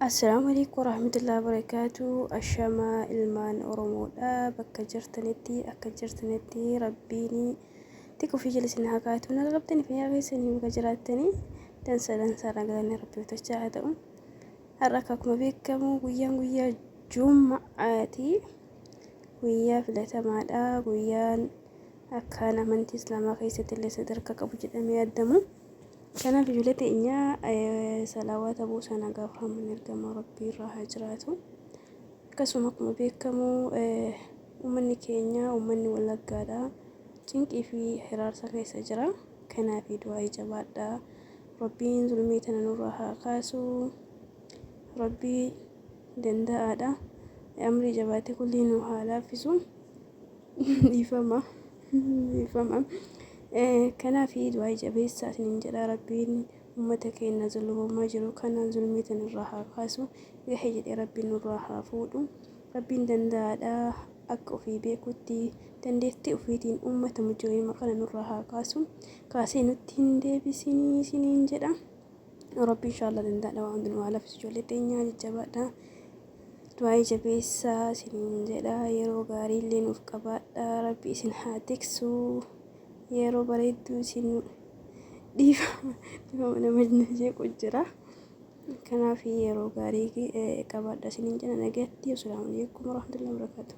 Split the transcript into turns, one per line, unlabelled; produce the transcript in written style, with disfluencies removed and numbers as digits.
Assalamu alaikum warahmatullahi wabarakatuh. Ashama ilmaan Oromoodha. Bakka jirtanitti akka jirtanitti rabbiin xiqqoo fi jalisin haa kaa'atu. Na qabdanii fayyaa keessanii bakka jiraattanii dansaa ragaanii rabbii tolchaa haa ta'u. Har'a akkuma beekamu guyyaa Juma'aati. Guyyaa filatamaadha. Guyyaan akkaan amantii Islaamaa keessatti illee sadarkaa qabu jedhamee yaadamu. Kanaaf ijoollee teenya salawaata buusaa nagaa Muhammad ergamaa rabbii irraa haa jiraatu. Akkasuma akkuma beekamu uummanni keenya uummanni Wallaggaadha. Cinqii fi hiraarsa keessa jira. Kanaaf du'aa jabaadha. Rabbiin zulmii tana nurraa haa kaasu. Rabbii danda'aadha. Amrii jabaatee kulli nu haa laaffisu. Dhiifama. Kanaaf du'aa jabeessaa isiniin jedha rabbiin uummata keenya zulmumaa jiru kana zulmii tanarraa haa kaasu. Gahee jedhee rabbiin nurraa haa fuudhu. Rabbiin danda'aadha. Akka ofii beekutti dandeettii ofiitiin uummata mujjirima kana nurraa haa kaasu. Kaasee nutti hin deebisinii isiniin jedha. Rabbi inshallah danda'aadha waan hundumaa haa laaffisu. Ijoollee teenyaa jajjabaadha. Du'aa jabeessaa isiniin jedha. Yeroo gaarii illee nuuf qabaadha. Rabbi isin haa tiksu. Yeroo bareedduu isin dhiifama nama jeequ jira. Kanaaf yeroo gaarii qabaadha isiniin jedha. Nagaatti. Assalaamu alaikum warahmatullahi wabarakatuh.